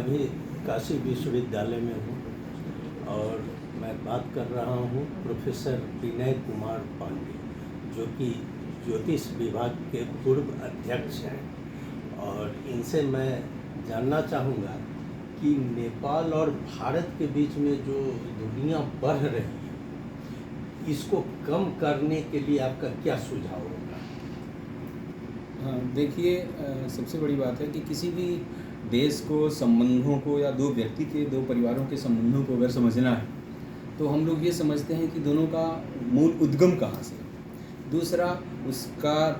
अभी काशी विश्वविद्यालय में हूँ और मैं बात कर रहा हूँ प्रोफेसर विनय कुमार पांडे, जो कि ज्योतिष विभाग के पूर्व अध्यक्ष हैं। और इनसे मैं जानना चाहूँगा कि नेपाल और भारत के बीच में जो दूरियाँ बढ़ रही हैं, इसको कम करने के लिए आपका क्या सुझाव होगा? हाँ, देखिए, सबसे बड़ी बात है कि किसी भी देश को, संबंधों को, या दो व्यक्ति के, दो परिवारों के संबंधों को अगर समझना है तो हम लोग ये समझते हैं कि दोनों का मूल उद्गम कहाँ से है। दूसरा,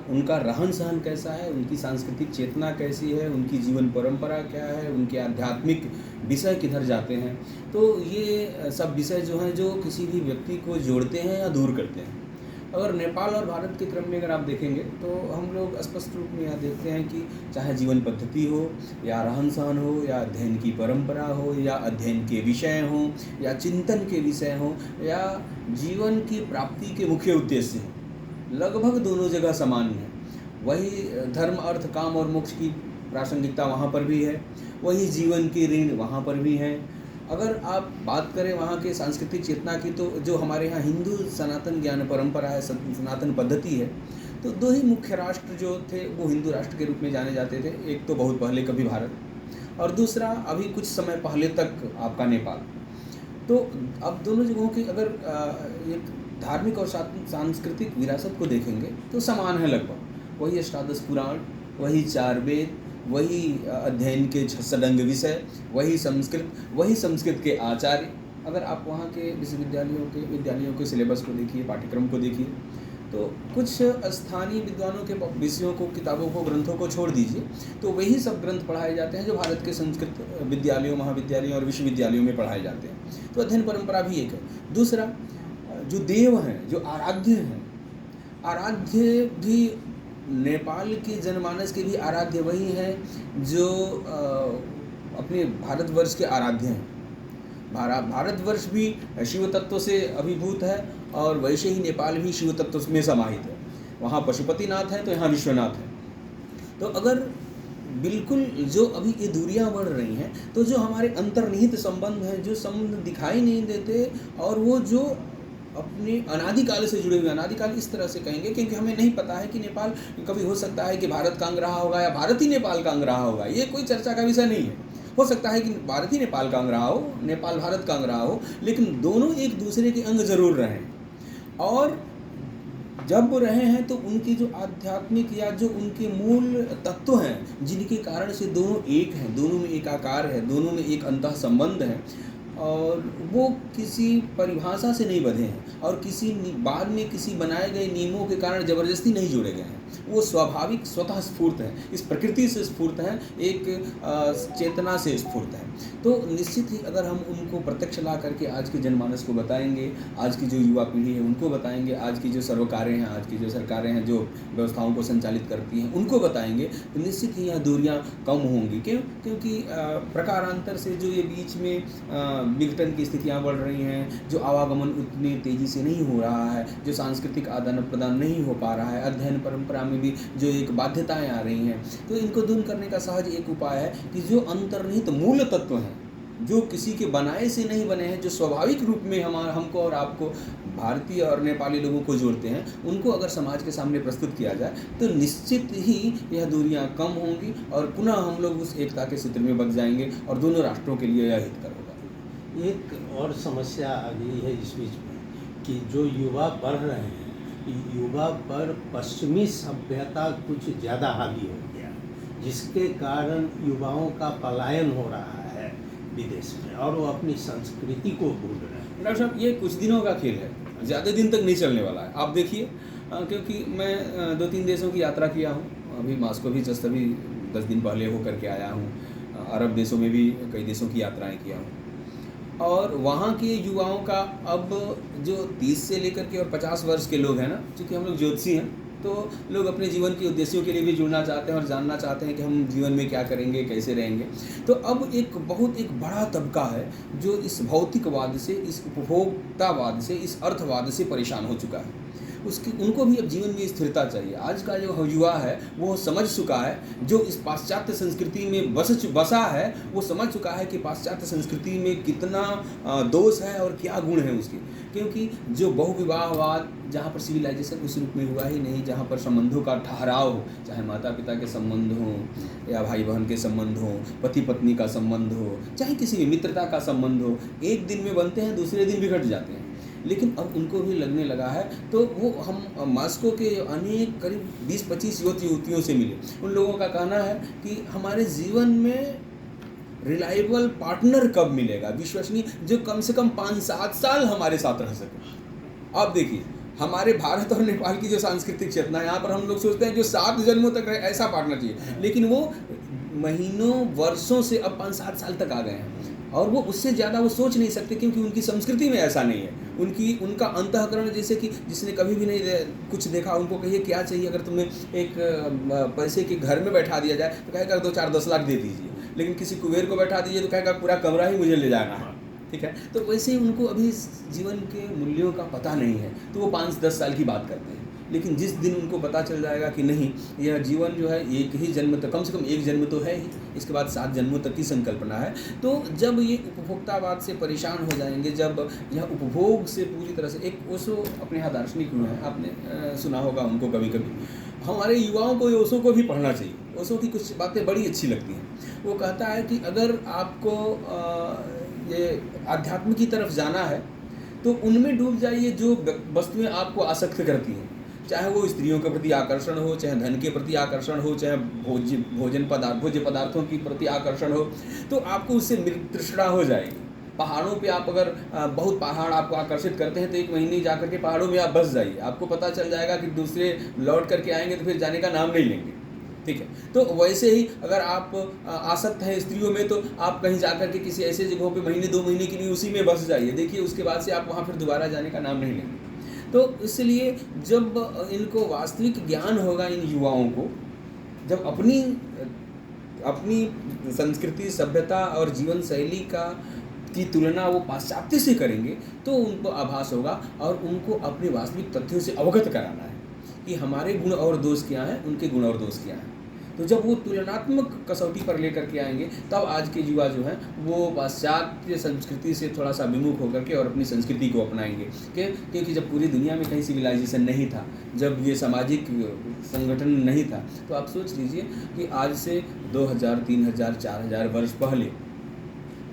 उनका रहन सहन कैसा है, उनकी सांस्कृतिक चेतना कैसी है, उनकी जीवन परंपरा क्या है, उनके आध्यात्मिक विषय किधर जाते हैं। तो ये सब विषय जो हैं, जो किसी भी व्यक्ति को जोड़ते हैं या दूर करते हैं। अगर नेपाल और भारत के क्रम में अगर आप देखेंगे तो हम लोग स्पष्ट रूप में यहाँ देखते हैं कि चाहे जीवन पद्धति हो, या रहन सहन हो, या अध्ययन की परंपरा हो, या अध्ययन के विषय हों, या चिंतन के विषय हों, या जीवन की प्राप्ति के मुख्य उद्देश्य हैं, लगभग दोनों जगह समान है। वही धर्म, अर्थ, काम और मोक्ष की प्रासंगिकता वहाँ पर भी है, वही जीवन की ऋण वहाँ पर भी है। अगर आप बात करें वहाँ के सांस्कृतिक चेतना की, तो जो हमारे यहाँ हिंदू सनातन ज्ञान परंपरा है, सनातन पद्धति है, तो दो ही मुख्य राष्ट्र जो थे वो हिंदू राष्ट्र के रूप में जाने जाते थे। एक तो बहुत पहले कभी भारत, और दूसरा अभी कुछ समय पहले तक आपका नेपाल। तो अब दोनों जगहों की अगर एक धार्मिक और सांस्कृतिक विरासत को देखेंगे तो समान है लगभग। वही अष्टादश पुराण, वही चार वेद, वही अध्ययन के षडंग विषय, वही संस्कृत के आचार्य। अगर आप वहाँ के विद्यालयों के सिलेबस को देखिए, पाठ्यक्रम को देखिए, तो कुछ स्थानीय विद्वानों के विषयों को, किताबों को, ग्रंथों को छोड़ दीजिए, तो वही सब ग्रंथ पढ़ाए जाते हैं जो भारत के संस्कृत विद्यालयों, महाविद्यालयों और विश्वविद्यालयों में पढ़ाए जाते हैं। तो अध्ययन परंपरा भी एक है। दूसरा, जो देव हैं, जो आराध्य हैं, आराध्य भी नेपाल के जनमानस के भी आराध्य वही हैं जो अपने भारतवर्ष के आराध्य हैं। भारतवर्ष भी शिव तत्व से अभिभूत है, और वैसे ही नेपाल भी शिव तत्व में समाहित है। वहाँ पशुपतिनाथ है तो यहाँ विश्वनाथ है। तो अगर बिल्कुल जो अभी ये दूरियां बढ़ रही हैं, तो जो हमारे अंतर्निहित संबंध हैं, जो संबंध दिखाई नहीं देते, और वो जो अपने अनादिकाल से जुड़े हुए, अनादिकाल इस तरह से कहेंगे क्योंकि हमें नहीं पता है कि नेपाल कभी हो सकता है कि भारत का अंग रहा होगा या भारत ही नेपाल का अंग रहा होगा। ये कोई चर्चा का विषय नहीं है। हो सकता है कि भारत ही नेपाल का अंग रहा हो, नेपाल भारत का अंग रहा हो, लेकिन दोनों एक दूसरे के अंग जरूर रहें। और जब वो रहे हैं तो उनकी जो आध्यात्मिक या जो उनके मूल तत्व हैं, जिनके कारण से दोनों एक हैं, दोनों में एक आकार है, दोनों में एक अंतः संबंध है, और वो किसी परिभाषा से नहीं बंधे हैं, और किसी बाद में किसी बनाए गए नियमों के कारण जबरदस्ती नहीं जोड़े गए हैं। वो स्वाभाविक, स्वतः स्फूर्त हैं, इस प्रकृति से स्फूर्त हैं, एक चेतना से स्फूर्त हैं। तो निश्चित ही अगर हम उनको प्रत्यक्ष ला करके आज के जनमानस को बताएंगे, आज की जो युवा पीढ़ी है उनको बताएंगे, आज की जो सर्वकारें हैं, आज की जो सरकारें हैं जो व्यवस्थाओं को संचालित करती हैं उनको बताएंगे, तो निश्चित ही यह दूरियाँ कम होंगी। क्योंकि प्रकारांतर से जो ये बीच में विघटन की स्थितियाँ बढ़ रही हैं, जो आवागमन उतनी तेज़ी से नहीं हो रहा है, जो सांस्कृतिक आदान प्रदान नहीं हो पा रहा है, अध्ययन परंपरा में भी जो एक बाध्यताएं आ रही हैं, तो इनको दूर करने का सहज एक उपाय है कि जो अंतर्निहित मूल तत्व हैं, जो किसी के बनाए से नहीं बने हैं, जो स्वाभाविक रूप में हमको और आपको, भारतीय और नेपाली लोगों को जोड़ते हैं, उनको अगर समाज के सामने प्रस्तुत किया जाए तो निश्चित ही यह दूरियां कम होंगी, और पुनः हम लोग उस एकता के सूत्र में बंध जाएंगे, और दोनों राष्ट्रों के लिए यह हितकर होगा। एक और समस्या आ गई है इस बीच में कि जो युवा बढ़ रहे हैं, युवा पर पश्चिमी सभ्यता कुछ ज़्यादा हावी हो गया, जिसके कारण युवाओं का पलायन हो रहा है विदेश में, और वो अपनी संस्कृति को भूल रहे हैं। डॉक्टर साहब, ये कुछ दिनों का खेल है, ज़्यादा दिन तक नहीं चलने वाला है। आप देखिए, क्योंकि मैं 2-3 देशों की यात्रा किया हूँ। अभी मास्को भी जस्ट अभी 10 दिन पहले होकर के आया हूँ। अरब देशों में भी कई देशों की यात्राएँ किया हूँ, और वहाँ के युवाओं का अब जो 30 से लेकर के और 50 वर्ष के लोग हैं ना, चूँकि हम लोग ज्योतिषी हैं, तो लोग अपने जीवन के उद्देश्यों के लिए भी जुड़ना चाहते हैं और जानना चाहते हैं कि हम जीवन में क्या करेंगे, कैसे रहेंगे। तो अब एक बड़ा तबका है जो इस भौतिकवाद से, इस उपभोक्तावाद से, इस अर्थवाद से परेशान हो चुका है। उसकी उनको भी अब जीवन में स्थिरता चाहिए। आज का जो युवा है वो समझ चुका है, जो इस पाश्चात्य संस्कृति में बसा है, वो समझ चुका है कि पाश्चात्य संस्कृति में कितना दोष है और क्या गुण है उसके। क्योंकि जो बहुविवाहवाद जहाँ पर सिविलाइजेशन उस रूप में हुआ ही नहीं, जहाँ पर संबंधों का ठहराव हो, चाहे माता पिता के संबंध हों या भाई बहन के संबंध हों, पति पत्नी का संबंध हो, चाहे किसी भी मित्रता का संबंध हो, एक दिन में बनते हैं, दूसरे दिन बिगड़ जाते हैं। लेकिन अब उनको भी लगने लगा है। तो वो हम मॉस्को के अनेक करीब 20-25 युवतियों से मिले। उन लोगों का कहना है कि हमारे जीवन में रिलायबल पार्टनर कब मिलेगा, विश्वसनीय, जो कम से कम 5-7 साल हमारे साथ रह सके। अब देखिए हमारे भारत और नेपाल की जो सांस्कृतिक चेतना है, यहाँ पर हम लोग सोचते हैं जो 7 जन्मों तक रहे ऐसा पार्टनर चाहिए, लेकिन वो महीनों वर्षों से अब 5-7 साल तक आ गए हैं और वो उससे ज़्यादा वो सोच नहीं सकते, क्योंकि उनकी संस्कृति में ऐसा नहीं है। उनका अंतःकरण, जैसे कि जिसने कभी भी नहीं कुछ देखा, उनको कहिए क्या चाहिए, अगर तुम्हें एक पैसे के घर में बैठा दिया जाए तो कहेगा 2-4-10 लाख दे दीजिए, लेकिन किसी कुबेर को बैठा दीजिए तो कहेगा पूरा कमरा ही मुझे ले जाना है। ठीक है, तो वैसे ही उनको अभी जीवन के मूल्यों का पता नहीं है, तो वो 5-10 साल की बात करते हैं। लेकिन जिस दिन उनको पता चल जाएगा कि नहीं, यह जीवन जो है एक ही जन्म तक, कम से कम एक जन्म तो है ही, इसके बाद 7 जन्मों तक की संकल्पना है। तो जब ये उपभोक्तावाद से परेशान हो जाएंगे, जब यह उपभोग से पूरी तरह से, एक ओशो अपने यहाँ दार्शनिक हुए हैं, आपने सुना होगा उनको कभी कभी। हमारे युवाओं को ओशो को भी पढ़ना चाहिए। ओशो की कुछ बातें बड़ी अच्छी लगती हैं। वो कहता है कि अगर आपको ये आध्यात्म की तरफ जाना है तो उनमें डूब जाइए जो वस्तुएं आपको आसक्त करती हैं, चाहे वो स्त्रियों के प्रति आकर्षण हो, चाहे धन के प्रति आकर्षण हो, चाहे भोज्य पदार्थों के प्रति आकर्षण हो, तो आपको उससे तृष्णा हो जाएगी। पहाड़ों पे आप अगर बहुत पहाड़ आपको आकर्षित करते हैं तो 1 महीने जा करके पहाड़ों में आप बस जाइए, आपको पता चल जाएगा कि दूसरे लौट करके आएंगे तो फिर जाने का नाम नहीं लेंगे। ठीक है, तो वैसे ही अगर आप आसक्त हैं स्त्रियों में, तो आप कहीं जाकर के किसी ऐसे जगहों पे महीने 2 महीने के लिए उसी में बस जाइए, देखिए उसके बाद से आप वहाँ फिर दोबारा जाने का नाम नहीं लेंगे। तो इसलिए जब इनको वास्तविक ज्ञान होगा, इन युवाओं को, जब अपनी संस्कृति, सभ्यता और जीवन शैली की तुलना वो पाश्चात्य से करेंगे, तो उनको आभास होगा और उनको अपने वास्तविक तथ्यों से अवगत कराना है कि हमारे गुण और दोष क्या हैं, उनके गुण और दोष क्या हैं। तो जब वो तुलनात्मक कसौटी पर लेकर के आएंगे, तब आज के युवा जो हैं वो पाश्चात्य संस्कृति से थोड़ा सा विमुख होकर के और अपनी संस्कृति को अपनाएंगे। क्योंकि जब पूरी दुनिया में कहीं सिविलाइजेशन नहीं था, जब ये सामाजिक संगठन नहीं था, तो आप सोच लीजिए कि आज से 2000, 3000, 4000 वर्ष पहले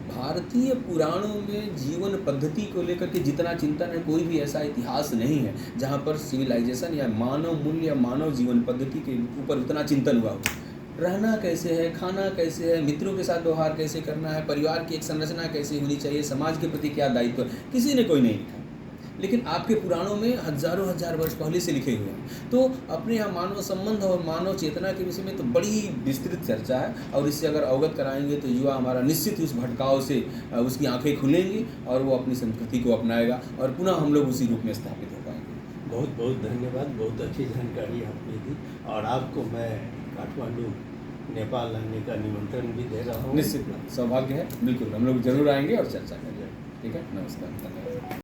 भारतीय पुराणों में जीवन पद्धति को लेकर के जितना चिंतन है, कोई भी ऐसा इतिहास नहीं है जहाँ पर सिविलाइजेशन या मानव मूल्य या मानव जीवन पद्धति के ऊपर उतना चिंतन हुआ हो। रहना कैसे है, खाना कैसे है, मित्रों के साथ व्यवहार कैसे करना है, परिवार की एक संरचना कैसे होनी चाहिए, समाज के प्रति क्या दायित्व, किसी ने कोई नहीं लिखा। लेकिन आपके पुराणों में हजारों हजार वर्ष पहले से लिखे हुए हैं। तो अपने यहाँ मानव संबंध और मानव चेतना के विषय में तो बड़ी विस्तृत चर्चा है, और इससे अगर अवगत कराएंगे तो युवा हमारा निश्चित उस भटकाव से उसकी आंखें खुलेंगी और वो अपनी संस्कृति को अपनाएगा और पुनः हम लोग उसी रूप में स्थापित हो पाएंगे। बहुत बहुत धन्यवाद, बहुत अच्छी जानकारी आपने दी, और आपको मैं काठमांडू नेपाल आने का निमंत्रण भी दे रहा हूँ। निश्चित सौभाग्य है, बिल्कुल हम लोग जरूर आएंगे और चर्चा करेंगे। ठीक है, नमस्कार, धन्यवाद।